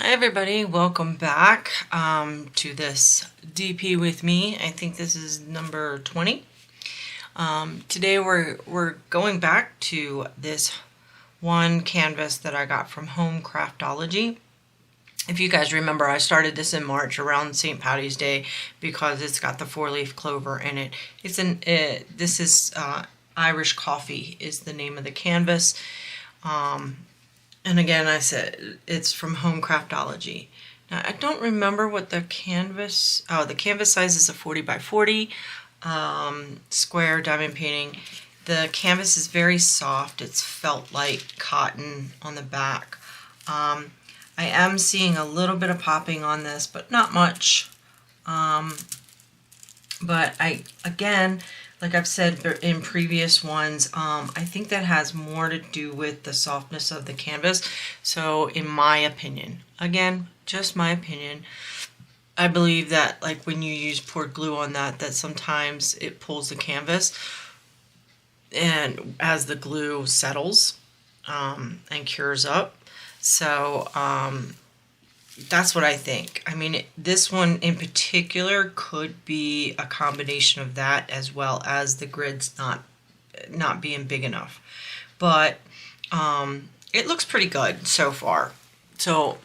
Hi everybody, welcome back to this DP with me. I think this is number 20. Today we're going back to this one canvas that I got from Home Craftology. If you guys remember, I started this in March around St. Patty's Day because it's got the 4-leaf clover in it. This is Irish Coffee is the name of the canvas. And again, I said it's from Home Craftology. Now, I don't remember what the canvas size is a 40 by 40 square diamond painting. The canvas is very soft. It's felt like cotton on the back. I am seeing a little bit of popping on this, but not much. But again, like I've said in previous ones, I think that has more to do with the softness of the canvas. So in my opinion, again, just my opinion, I believe that like when you use poured glue on that sometimes it pulls the canvas, and as the glue settles and cures up. So that's what I think. I mean, this one in particular could be a combination of that as well as the grids not being big enough. But it looks pretty good so far. So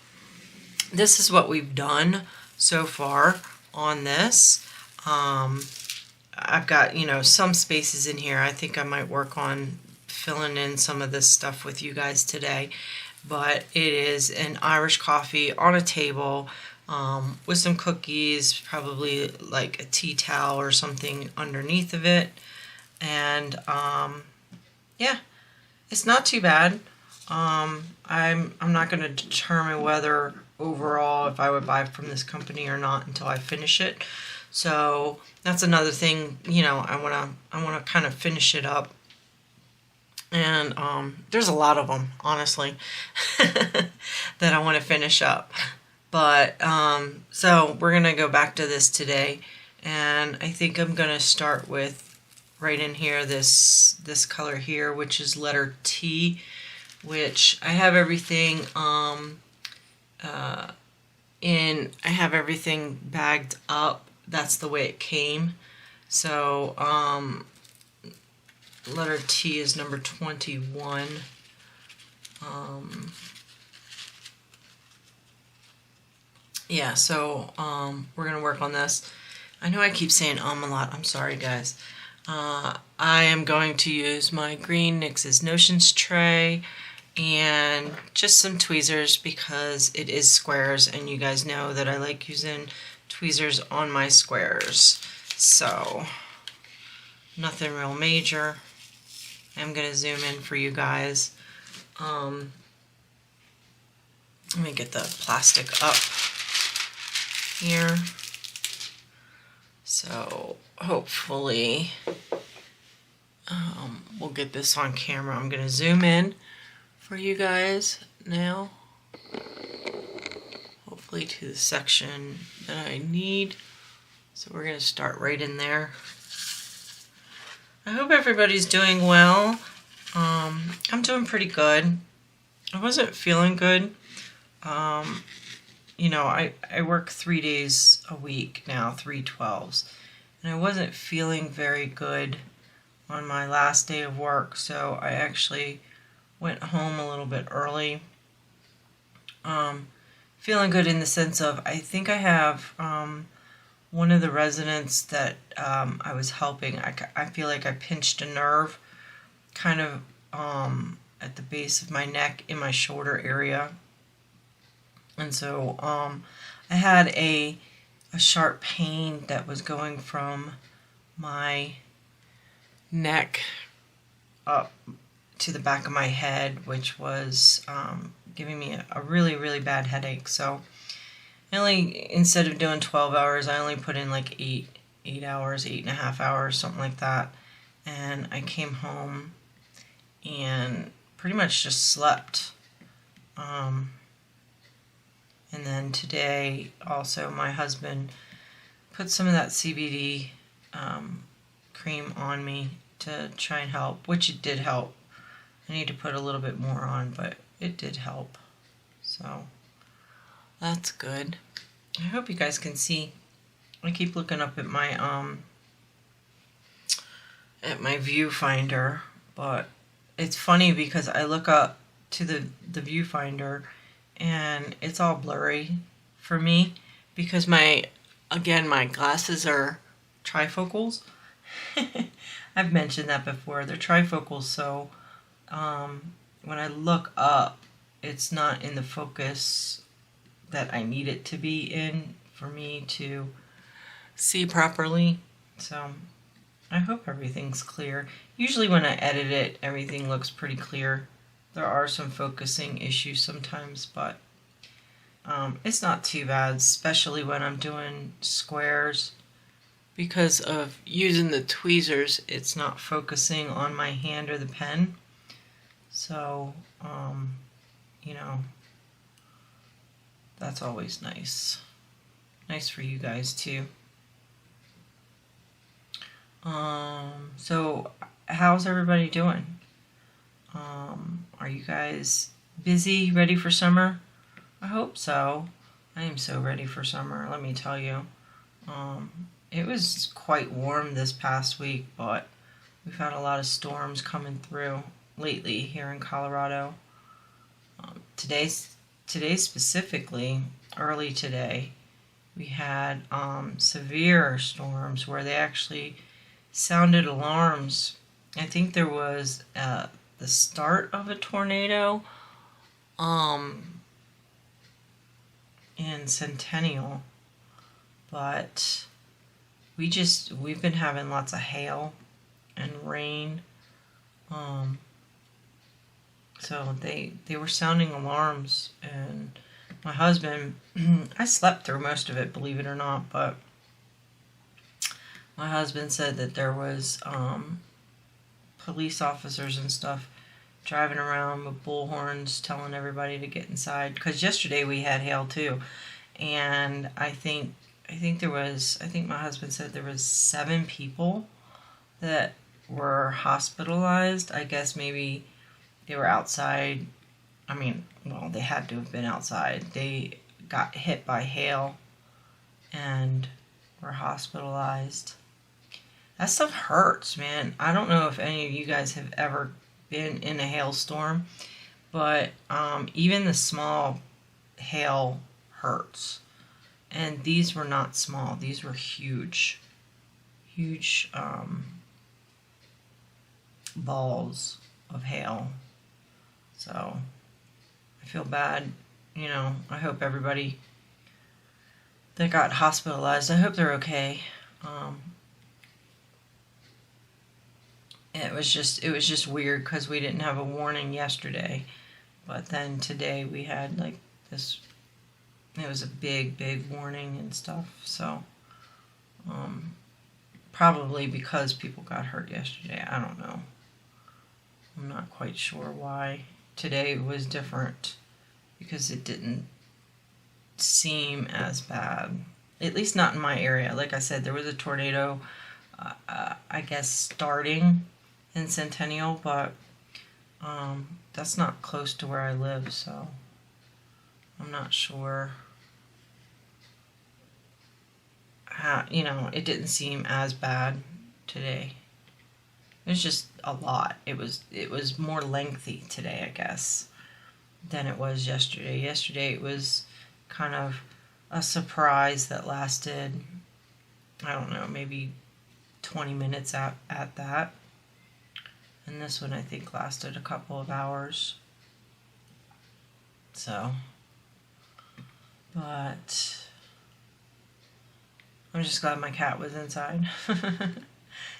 this is what we've done so far on this. I've got, some spaces in here. I think I might work on filling in some of this stuff with you guys today. But it is an Irish coffee on a table with some cookies, probably like a tea towel or something underneath of it. And yeah, it's not too bad. I'm not going to determine whether overall if I would buy from this company or not until I finish it. So that's another thing, I want to kind of finish it up. And there's a lot of them, honestly, that I want to finish up. But so we're going to go back to this today. And I think I'm going to start with right in here, this color here, which is letter T, which I have everything I have everything bagged up. That's the way it came. So letter T is number 21. Yeah, so we're going to work on this. I know I keep saying a lot. I'm sorry, guys. I am going to use my green NYX's Notions tray and just some tweezers because it is squares, and you guys know that I like using tweezers on my squares. So nothing real major. I'm going to zoom in for you guys. Let me get the plastic up here. So hopefully we'll get this on camera. I'm going to zoom in for you guys now. Hopefully to the section that I need. So we're going to start right in there. I hope everybody's doing well. I'm doing pretty good. I wasn't feeling good. I work 3 days a week now, 3 12s. And I wasn't feeling very good on my last day of work, so I actually went home a little bit early. Feeling good in the sense of I think I have one of the residents that I was helping, I feel like I pinched a nerve kind of at the base of my neck in my shoulder area. And so I had a sharp pain that was going from my neck up to the back of my head, which was giving me a really, really bad headache. So instead of doing 12 hours, I only put in like 8 hours, 8.5 hours, something like that. And I came home and pretty much just slept. And then today, also, my husband put some of that CBD cream on me to try and help, which it did help. I need to put a little bit more on, but it did help. So That's good. I hope you guys can see. I keep looking up at my viewfinder, but it's funny because I look up to the viewfinder and it's all blurry for me because my glasses are trifocals. I've mentioned that before. They're trifocals, so when I look up, it's not in the focus that I need it to be in for me to see properly. So I hope everything's clear. Usually when I edit it, everything looks pretty clear. There are some focusing issues sometimes, but it's not too bad, especially when I'm doing squares. Because of using the tweezers, it's not focusing on my hand or the pen. So, you know, that's always nice. Nice for you guys too. So how's everybody doing? Are you guys busy, ready for summer? I hope so. I am so ready for summer, let me tell you. It was quite warm this past week, but we've had a lot of storms coming through lately here in Colorado. Today specifically, early today, we had severe storms where they actually sounded alarms. I think there was the start of a tornado in Centennial, but we've been having lots of hail and rain. So they were sounding alarms, and my husband, I slept through most of it, believe it or not, but my husband said that there was police officers and stuff driving around with bullhorns telling everybody to get inside, because yesterday we had hail too, and I think my husband said there was 7 people that were hospitalized. I guess maybe they were outside. I mean, well, they had to have been outside. They got hit by hail and were hospitalized. That stuff hurts, man. I don't know if any of you guys have ever been in a hailstorm, but even the small hail hurts. And these were not small. These were huge, huge balls of hail. So I feel bad. You know, I hope everybody that got hospitalized, I hope they're okay. It was just weird because we didn't have a warning yesterday, but then today we had like this. It was a big warning and stuff. So probably because people got hurt yesterday. I don't know. I'm not quite sure why today was different, because it didn't seem as bad. At least not in my area. Like I said, there was a tornado, I guess, starting in Centennial, but that's not close to where I live, so I'm not sure. You know, it didn't seem as bad today. It was just a lot. It was more lengthy today, I guess, than it was yesterday. Yesterday it was kind of a surprise that lasted, I don't know, maybe 20 minutes at that. And this one I think lasted a couple of hours. So, but I'm just glad my cat was inside.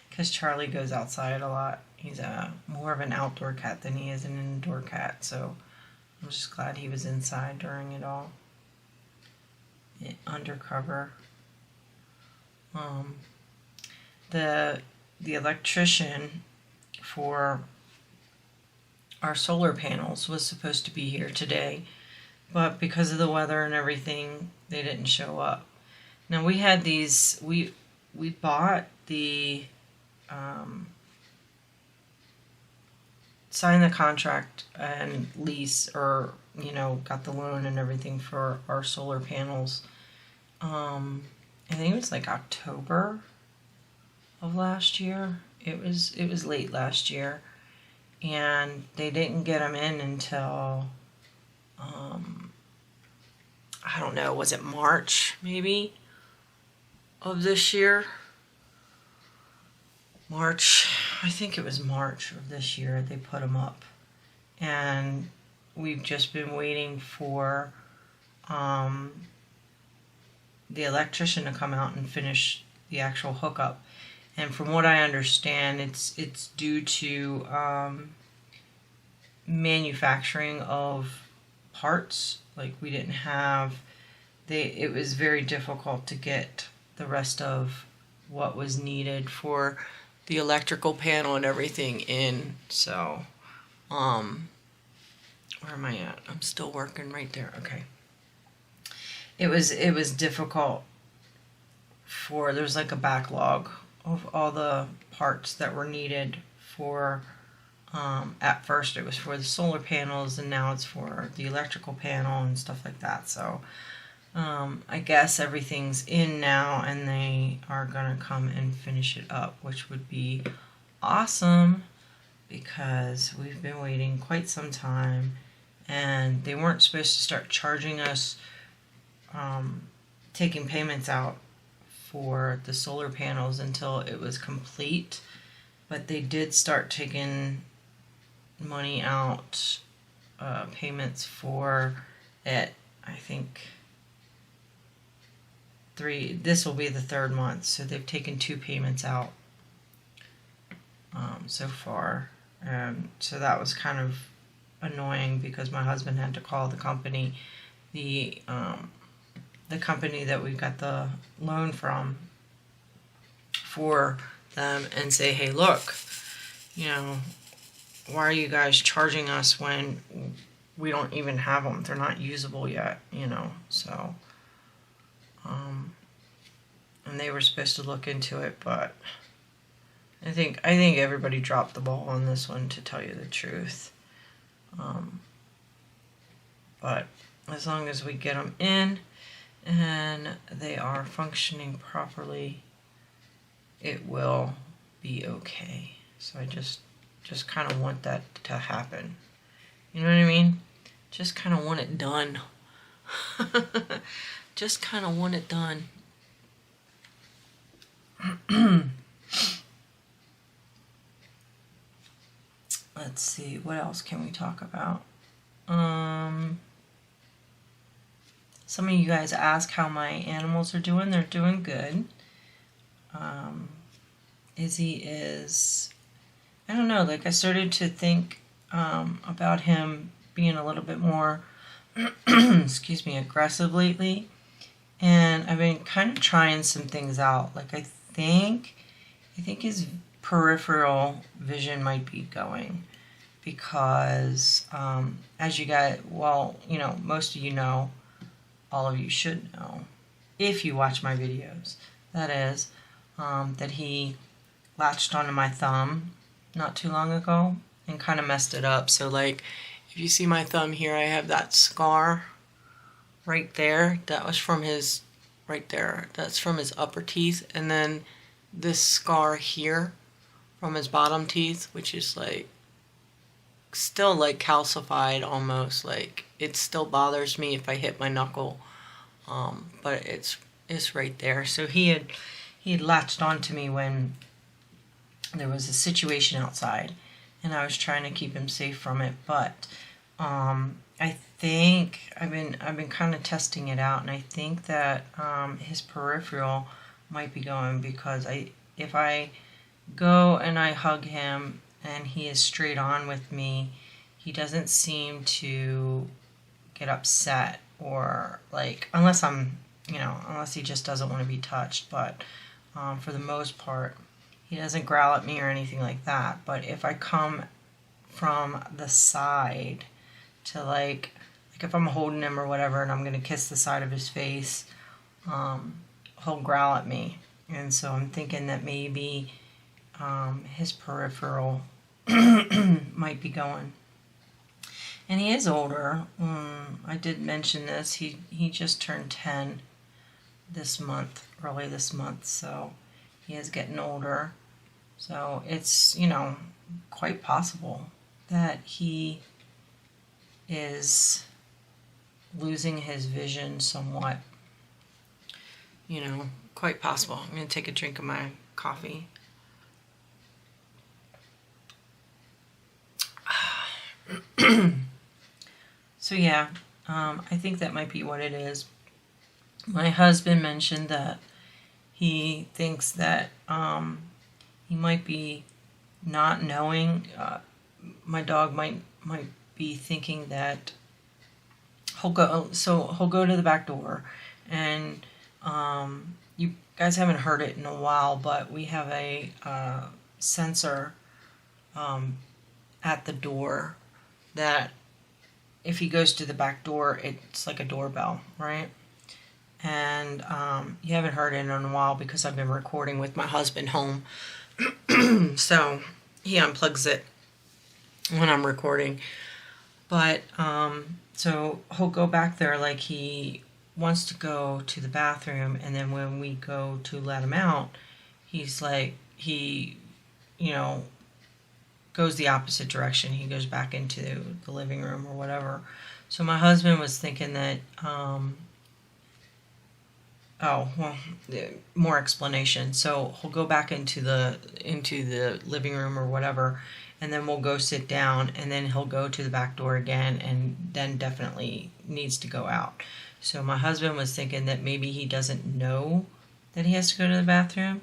Because Charlie goes outside a lot. He's more of an outdoor cat than he is an indoor cat, so I'm just glad he was inside during it all. Undercover. The electrician for our solar panels was supposed to be here today, but because of the weather and everything, they didn't show up. Now we had these. We bought the. Signed the contract and lease, or you know, got the loan and everything for our solar panels. I think it was like October of last year. It was late last year, and they didn't get them in until I don't know, was it March maybe of this year? March, I think it was March of this year they put them up, and we've just been waiting for the electrician to come out and finish the actual hookup. And from what I understand, it's due to manufacturing of parts. Like, we didn't have, it was very difficult to get the rest of what was needed for the electrical panel and everything in. So, where am I at? I'm still working right there. Okay. It was difficult for, there's like a backlog of all the parts that were needed for, at first it was for the solar panels, and now it's for the electrical panel and stuff like that. So I guess everything's in now, and they are gonna come and finish it up, which would be awesome, because we've been waiting quite some time, and they weren't supposed to start charging us taking payments out for the solar panels until it was complete, but they did start taking money out, payments for it. I think this will be the third month, so they've taken 2 payments out so far, so that was kind of annoying, because my husband had to call the company, the company that we got the loan from, for them, and say, hey, look, you know, why are you guys charging us when we don't even have them? They're not usable yet, you know. So, and they were supposed to look into it, but I think everybody dropped the ball on this one, to tell you the truth. But as long as we get them in and they are functioning properly, it will be okay. So I just kind of want that to happen. You know what I mean? Just kind of want it done. Just kind of want it done. Let's see, what else can we talk about? Some of you guys ask how my animals are doing. They're doing good. Izzy is, I don't know, like, I started to think about him being a little bit more excuse me, aggressive lately, and I've been kind of trying some things out. Like, I think his peripheral vision might be going, because as you guys, well, you know, most of you know, all of you should know, if you watch my videos, that is, that he latched onto my thumb not too long ago and kind of messed it up. So, like, if you see my thumb here, I have that scar right there. That was from his, right there, that's from his upper teeth. And then this scar here from his bottom teeth, which is like still like calcified almost. Like, it still bothers me if I hit my knuckle, but it's right there. So he had latched onto me when there was a situation outside, and I was trying to keep him safe from it. But I think I've been kind of testing it out, and I think that his peripheral might be going, because if I go and I hug him and he is straight on with me, he doesn't seem to get upset, or like, unless he just doesn't want to be touched. But for the most part, he doesn't growl at me or anything like that. But if I come from the side to like if I'm holding him or whatever, and I'm going to kiss the side of his face, he'll growl at me. And so I'm thinking that maybe his peripheral might be going. And he is older. I did mention this. He just turned 10 this month, early this month, so he is getting older. So it's, quite possible that he is losing his vision somewhat. Quite possible. I'm going to take a drink of my coffee. So yeah, I think that might be what it is. My husband mentioned that he thinks that he might be not knowing. My dog might be thinking that he'll go. So he'll go to the back door, and you guys haven't heard it in a while, but we have a sensor at the door that if he goes to the back door, it's like a doorbell, right? And you haven't heard it in a while because I've been recording with my husband home. So he unplugs it when I'm recording. But so he'll go back there like he wants to go to the bathroom, and then when we go to let him out, he's like, goes the opposite direction. He goes back into the living room or whatever. So my husband was thinking that, more explanation. So he'll go back into the living room or whatever, and then we'll go sit down, and then he'll go to the back door again, and then definitely needs to go out. So my husband was thinking that maybe he doesn't know that he has to go to the bathroom.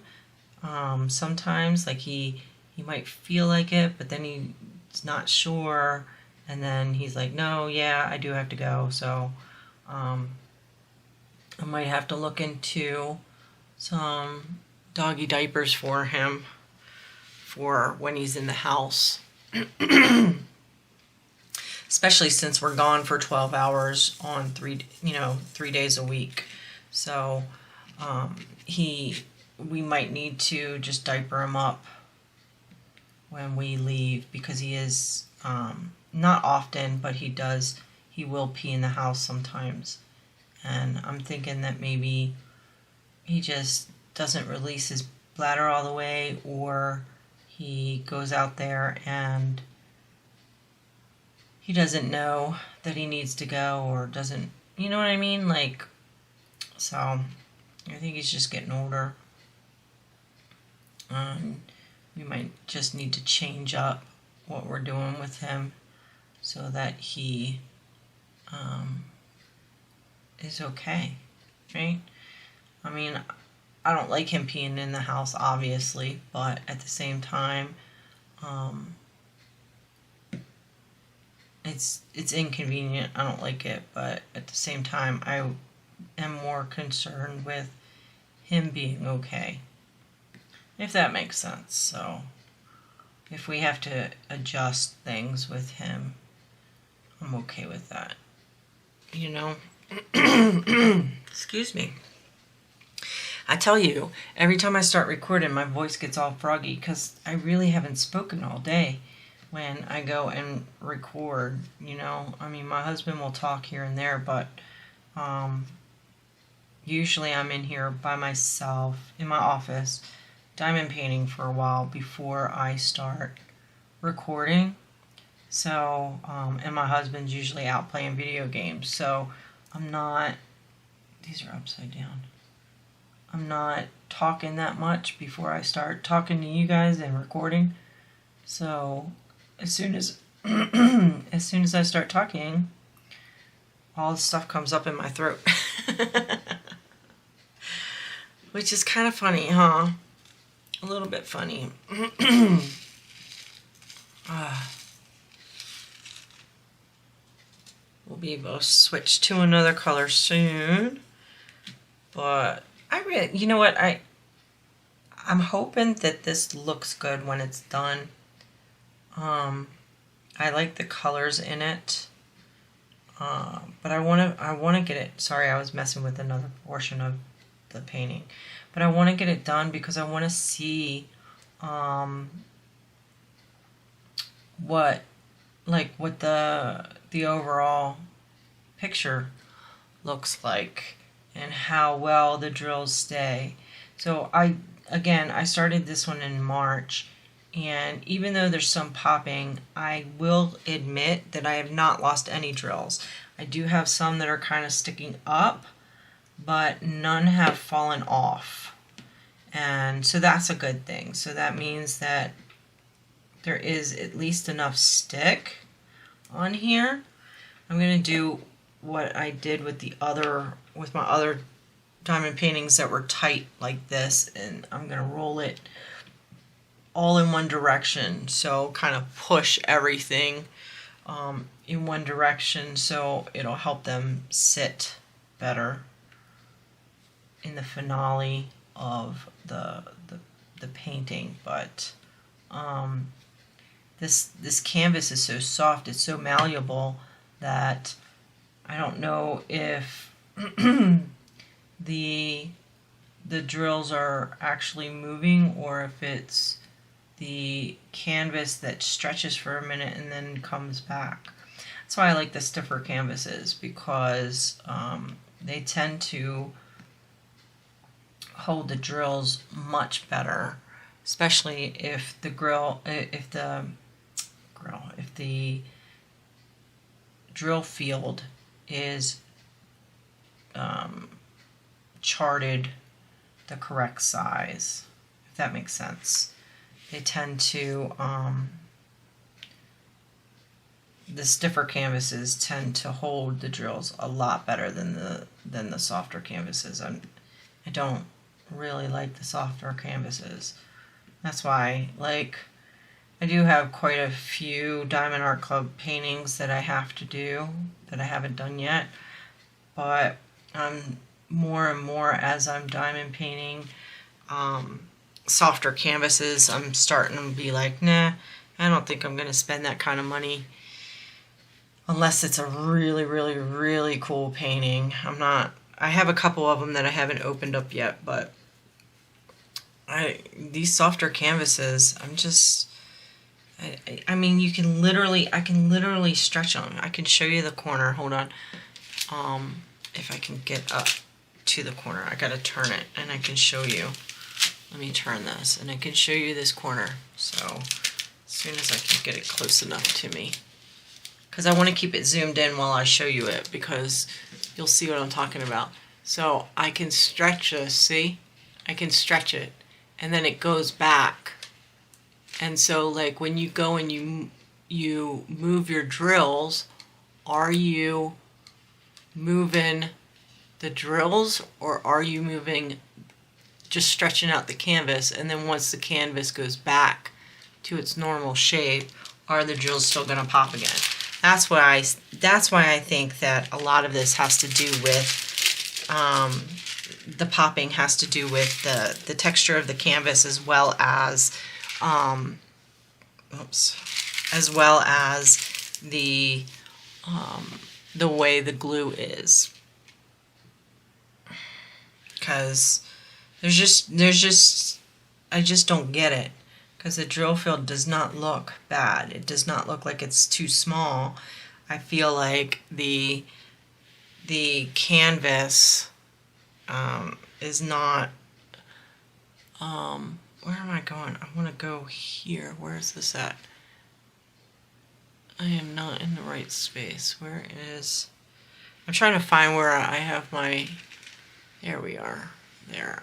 Sometimes, like he might feel like it, but then he's not sure, and then he's like, no, yeah, I do have to go. So I might have to look into some doggy diapers for him for when he's in the house. Especially since we're gone for 12 hours on 3 days a week. So we might need to just diaper him up when we leave, because he is, not often, but he will pee in the house sometimes. And I'm thinking that maybe he just doesn't release his bladder all the way, or he goes out there and he doesn't know that he needs to go, or doesn't, you know what I mean? Like, so I think he's just getting older. We might just need to change up what we're doing with him so that he is okay, right? I mean, I don't like him peeing in the house, obviously, but at the same time, it's inconvenient. I don't like it, but at the same time, I am more concerned with him being okay, if that makes sense. So if we have to adjust things with him, I'm okay with that, Excuse me. I tell you, every time I start recording, my voice gets all froggy because I really haven't spoken all day when I go and record, I mean, my husband will talk here and there, but usually I'm in here by myself in my office, diamond painting for a while before I start recording. So, and my husband's usually out playing video games, so I'm not, these are upside down. I'm not talking that much before I start talking to you guys and recording. So as soon as I start talking, all the stuff comes up in my throat. Which is kind of funny, huh? A little bit funny. We'll be able to switch to another color soon. But you know what? I'm hoping that this looks good when it's done. I like the colors in it. But I want to get it. Sorry, I was messing with another portion of the painting. But I want to get it done because I want to see what like what the overall picture looks like and how well the drills stay. So I started this one in March, and even though there's some popping, I will admit that I have not lost any drills. I do have some that are kind of sticking up, but none have fallen off. And so that's a good thing. So that means that there is at least enough stick on here. I'm going to do what I did with my other diamond paintings that were tight like this, and I'm going to roll it all in one direction, so kind of push everything in one direction so it'll help them sit better in the finale of the painting. But this canvas is so soft, it's so malleable that I don't know if the drills are actually moving or if it's the canvas that stretches for a minute and then comes back. That's why I like the stiffer canvases, because they tend to hold the drills much better, especially if the drill field is charted the correct size, if that makes sense. They tend to, the stiffer canvases tend to hold the drills a lot better than the softer canvases. I don't really like the softer canvases. That's why, like, I do have quite a few Diamond Art Club paintings that I have to do that I haven't done yet, but more and more as I'm diamond painting softer canvases, I'm starting to be like, nah, I don't think I'm going to spend that kind of money unless it's a really, really, really cool painting. I have a couple of them that I haven't opened up yet, but these softer canvases, I mean, I can literally stretch them. I can show you the corner. Hold on. If I can get up to the corner, I gotta turn it and I can show you. Let me turn this and I can show you this corner. So as soon as I can get it close enough to me, because I want to keep it zoomed in while I show you it, because you'll see what I'm talking about. So I can stretch this, see? I can stretch it and then it goes back. And so, like, when you go and you move your drills, are you moving the drills or are you moving, just stretching out the canvas, and then once the canvas goes back to its normal shape, are the drills still going to pop again? That's why I think that a lot of this has to do with the popping has to do with the texture of the canvas, as well as the way the glue is. Because I just don't get it. Because the drill field does not look bad. It does not look like it's too small. I feel like the canvas is not. Where am I going? I want to go here. Where is this at? I am not in the right space. Where is? I'm trying to find where I have my. There we are. There.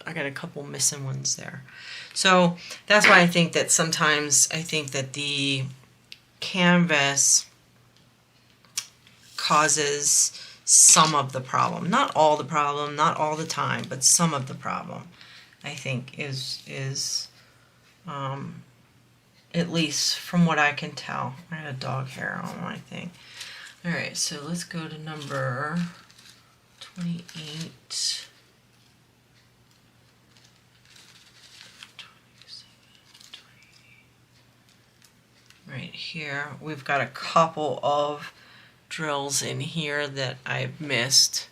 I got a couple missing ones there. So that's why I think that sometimes the canvas causes some of the problem. Not all the problem, not all the time, but some of the problem, I think, is at least from what I can tell. I had a dog hair on my thing. Alright, so let's go to number 28. Right here, we've got a couple of drills in here that I've missed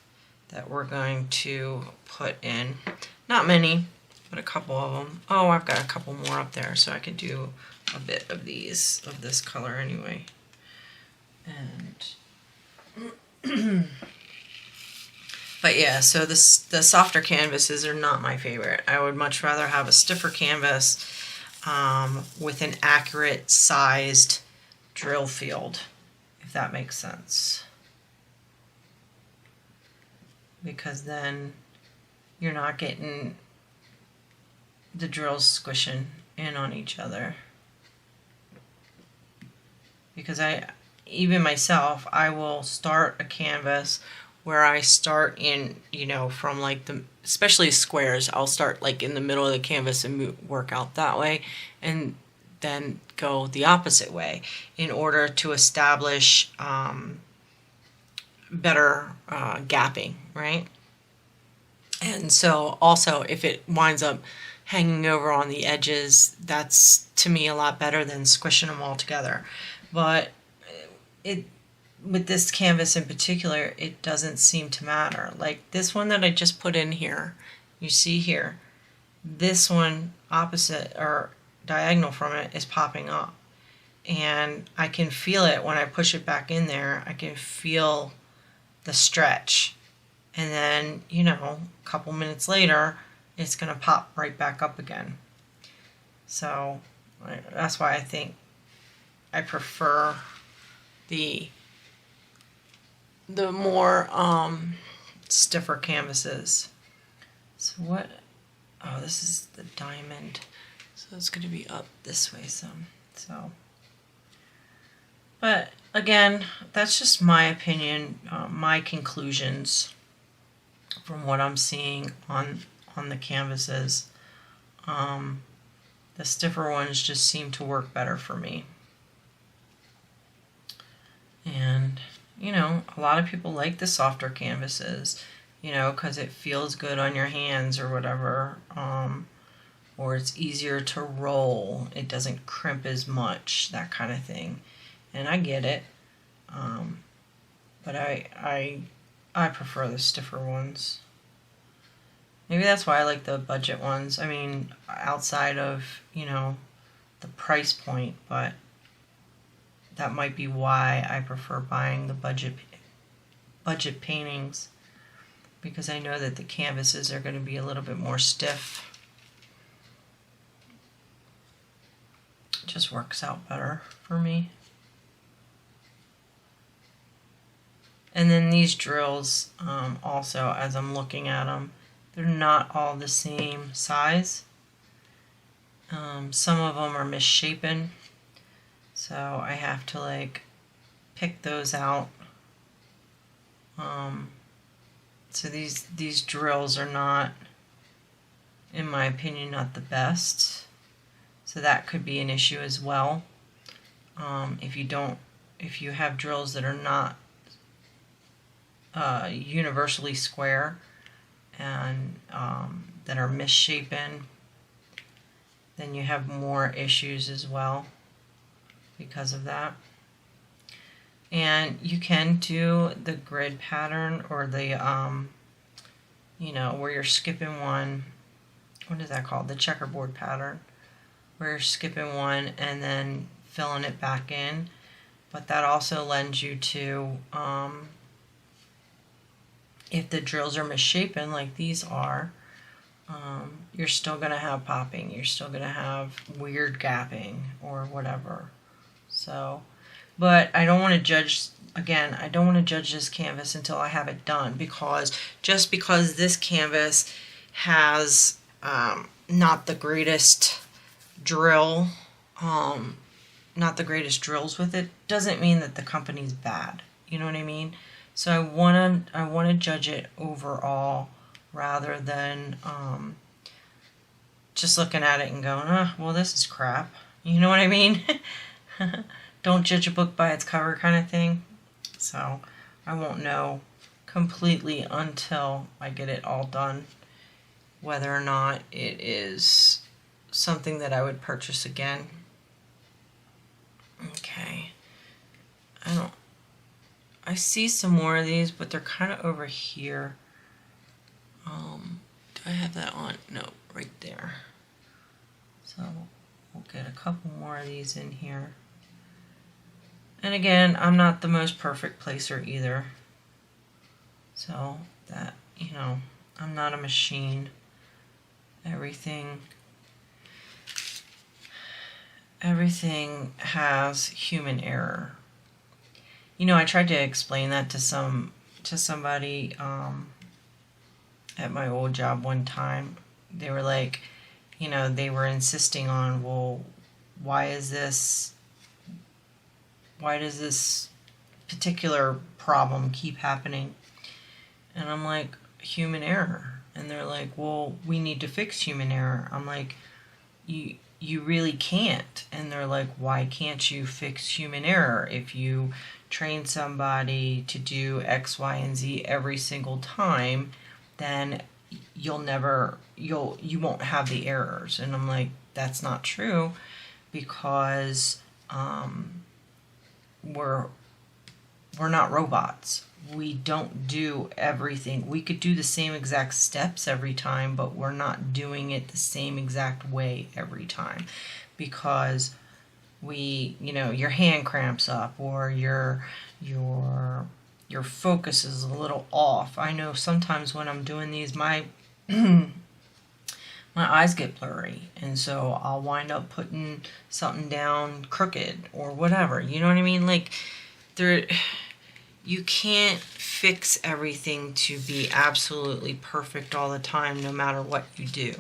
that we're going to put in. Not many, but a couple of them. Oh, I've got a couple more up there, so I could do a bit of these, of this color anyway. And but yeah, so the softer canvases are not my favorite. I would much rather have a stiffer canvas with an accurate sized drill field, if that makes sense. Because then you're not getting the drills squishing in on each other. Because even myself, I will start a canvas where I start in, you know, from like especially squares, I'll start like in the middle of the canvas and work out that way, and then go the opposite way in order to establish better gapping, right? And so also if it winds up hanging over on the edges, that's to me a lot better than squishing them all together. But with this canvas in particular, it doesn't seem to matter. Like this one that I just put in here, you see here, this one opposite or diagonal from it is popping up. And I can feel it when I push it back in there. I can feel the stretch. And then, you know, a couple minutes later, it's going to pop right back up again. So that's why I think I prefer the more stiffer canvases. So what, oh, this is the diamond, so it's going to be up this way some. So, but again, that's just my opinion, my conclusions from what I'm seeing on the canvases. The stiffer ones just seem to work better for me. And you know, a lot of people like the softer canvases, you know, because it feels good on your hands or whatever, or it's easier to roll. It doesn't crimp as much, that kind of thing. And I get it, but I prefer the stiffer ones. Maybe that's why I like the budget ones. I mean, outside of, you know, the price point, but that might be why I prefer buying the budget paintings, because I know that the canvases are going to be a little bit more stiff. It just works out better for me. And then these drills, also, as I'm looking at them, they're not all the same size. Some of them are misshapen. So I have to like pick those out. So these drills are not, in my opinion, not the best. So that could be an issue as well. If you have drills that are not universally square and that are misshapen, then you have more issues as well because of that. And you can do the grid pattern, or the you know, where you're skipping one. What is that called? The checkerboard pattern, where you're skipping one and then filling it back in. But that also lends you to, if the drills are misshapen like these are, you're still going to have popping. You're still going to have weird gapping or whatever. So, but I don't want to judge, again, I don't want to judge this canvas until I have it done, because just because this canvas has not the greatest drill, not the greatest drills with it, doesn't mean that the company's bad. You know what I mean? So I want to judge it overall rather than just looking at it and going, oh, well, this is crap. You know what I mean? Don't judge a book by its cover kind of thing. So I won't know completely until I get it all done whether or not it is something that I would purchase again. Okay. I see some more of these, but they're kind of over here. Do I have that on? No, right there. So we'll get a couple more of these in here. And again, I'm not the most perfect placer either. So that, you know, I'm not a machine. Everything has human error. You know, I tried to explain that to somebody at my old job one time. They were like, you know, they were insisting on, well, why does this particular problem keep happening? And I'm like, human error. And they're like, well, we need to fix human error. I'm like, you really can't. And they're like, why can't you fix human error? If you train somebody to do X, Y, and Z every single time, then you won't have the errors. And I'm like, that's not true, because we're not robots. We don't do everything. We could do the same exact steps every time, but we're not doing it the same exact way every time, because your hand cramps up, or your focus is a little off. I know sometimes when I'm doing these, my eyes get blurry, and so I'll wind up putting something down crooked or whatever. You know what I mean? Like, you can't fix everything to be absolutely perfect all the time, no matter what you do.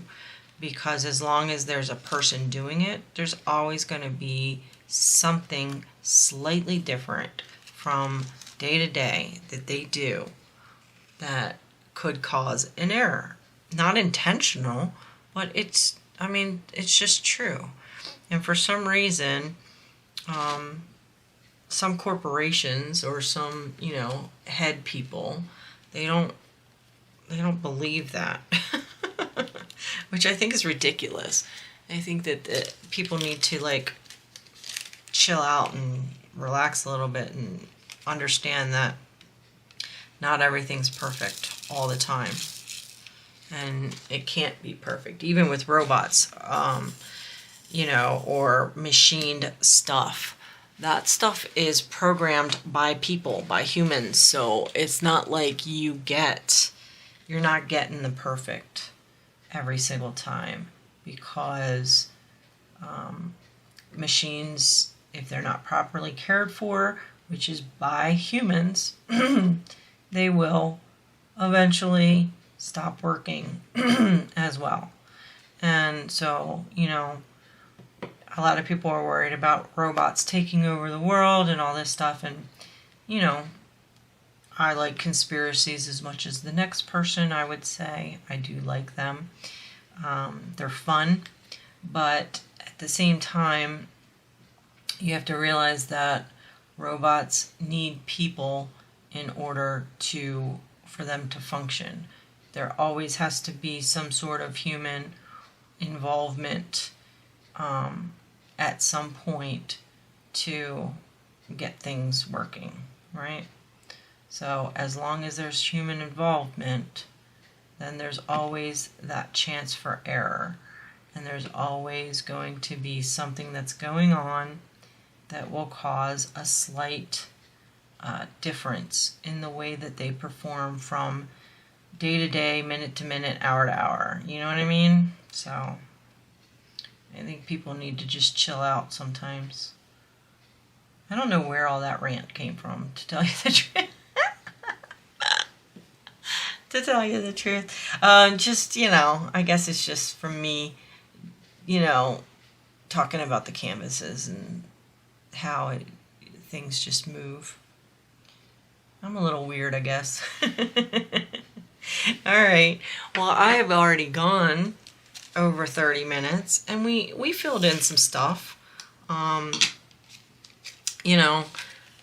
Because as long as there's a person doing it, there's always going to be something slightly different from day to day that they do that could cause an error. Not intentional, but it's just true. And for some reason, some corporations or some, head people, they don't believe that, which I think is ridiculous. I think that people need to, like, chill out and relax a little bit and understand that not everything's perfect all the time. And it can't be perfect, even with robots, or machined stuff. That stuff is programmed by people, by humans, so it's not like you're not getting the perfect every single time, because machines, if they're not properly cared for, which is by humans, they will eventually stop working as well. And so, a lot of people are worried about robots taking over the world and all this stuff. And, I like conspiracies as much as the next person, I would say. I do like them. They're fun. But at the same time, you have to realize that robots need people in order for them to function. There always has to be some sort of human involvement at some point to get things working, right? So as long as there's human involvement, then there's always that chance for error. And there's always going to be something that's going on that will cause a slight difference in the way that they perform from day to day, minute to minute, hour to hour. You know what I mean? So I think people need to just chill out sometimes. I don't know where all that rant came from, to tell you the truth. To tell you the truth. Just, I guess it's just from me, talking about the canvases and how things just move. I'm a little weird, I guess. All right. Well, I have already gone over 30 minutes, and we filled in some stuff.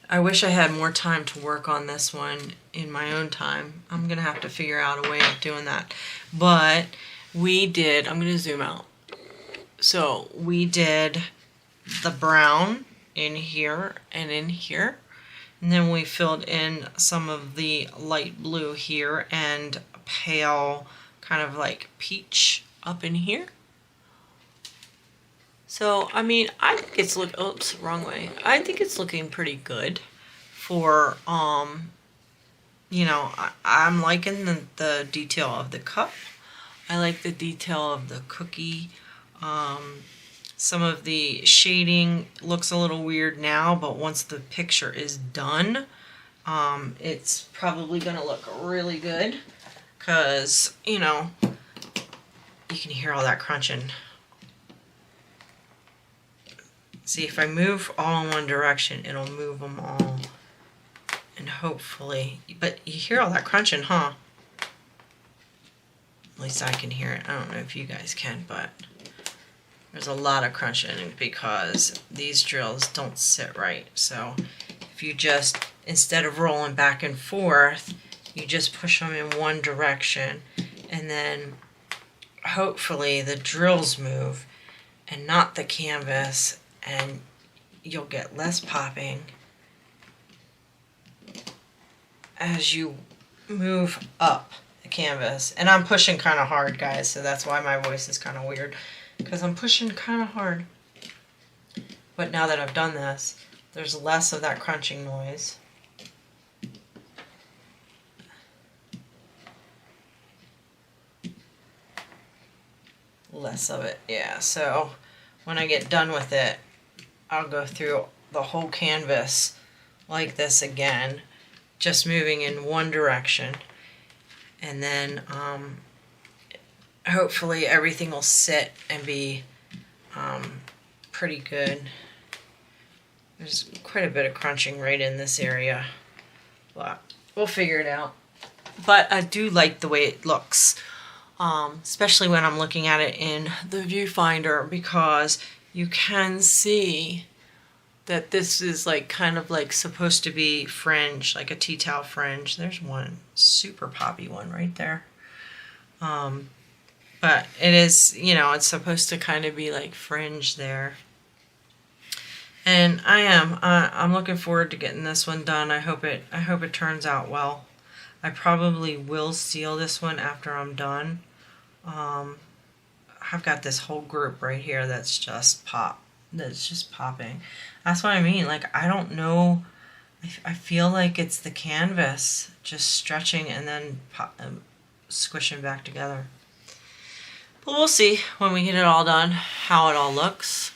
I wish I had more time to work on this one in my own time. I'm going to have to figure out a way of doing that. But I'm going to zoom out. So we did the brown in here and in here. And then we filled in some of the light blue here and pale kind of like peach up in here. So, I mean, I think it's oops, wrong way. I think it's looking pretty good for, you know, I'm liking the detail of the cup. I like the detail of the cookie. Some of the shading looks a little weird now, but once the picture is done, it's probably gonna look really good because, you know, you can hear all that crunching. See, if I move all in one direction, it'll move them all. And hopefully, but you hear all that crunching, huh? At least I can hear it. I don't know if you guys can, but there's a lot of crunching because these drills don't sit right. So if you just, instead of rolling back and forth, you just push them in one direction, and then hopefully the drills move and not the canvas, and you'll get less popping as you move up the canvas. And I'm pushing kind of hard, guys, so that's why my voice is kind of weird, because I'm pushing kind of hard. But now that I've done this, there's less of that crunching noise. Less of it, yeah. So when I get done with it, I'll go through the whole canvas like this again, just moving in one direction, and then hopefully everything will sit and be pretty good. There's quite a bit of crunching right in this area, but we'll figure it out. But I do like the way it looks, especially when I'm looking at it in the viewfinder, because you can see that this is like kind of like supposed to be fringe, like a tea towel fringe. There's one super poppy one right there. But it is, you know, it's supposed to kind of be like fringe there. And I'm looking forward to getting this one done. I hope it turns out well. I probably will seal this one after I'm done. I've got this whole group right here that's just popping. That's what I mean. Like, I don't know. I feel like it's the canvas just stretching and then squishing back together. But we'll see when we get it all done how it all looks.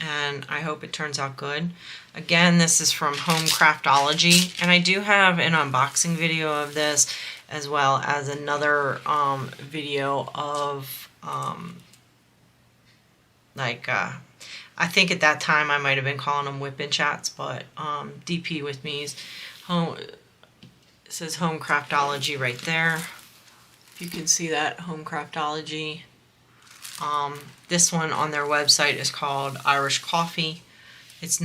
And I hope it turns out good. Again, this is from Home Craftology, and I do have an unboxing video of this, as well as another video of I think at that time I might have been calling them whipping chats, but DP with me's it says Home Craftology right there. If you can see that, Home Craftology. This one on their website is called Irish Coffee. It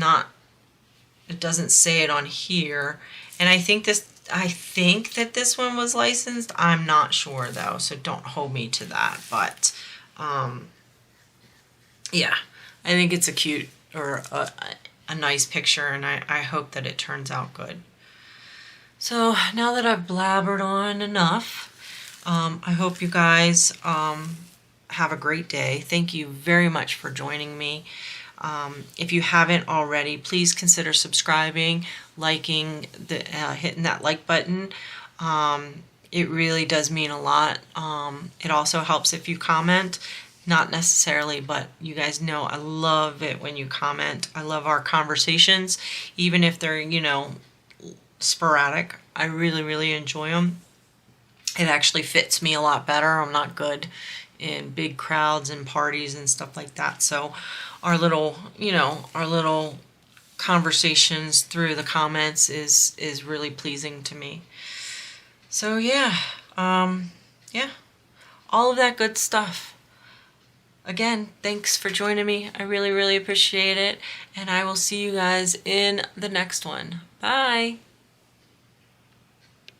doesn't say it on here, and I think that this one was licensed. I'm not sure though, so don't hold me to that. But yeah, I think it's a cute or a nice picture, and I hope that it turns out good. So now that I've blabbered on enough, I hope you guys have a great day. Thank you very much for joining me. If you haven't already, please consider subscribing, liking, hitting that like button. It really does mean a lot. It also helps if you comment. Not necessarily, but you guys know I love it when you comment. I love our conversations, even if they're, you know, sporadic. I really, really enjoy them. It actually fits me a lot better. I'm not good in big crowds and parties and stuff like that. So our little, you know, our little conversations through the comments is really pleasing to me. So yeah, yeah, all of that good stuff. Again, thanks for joining me. I really, really appreciate it. And I will see you guys in the next one. Bye.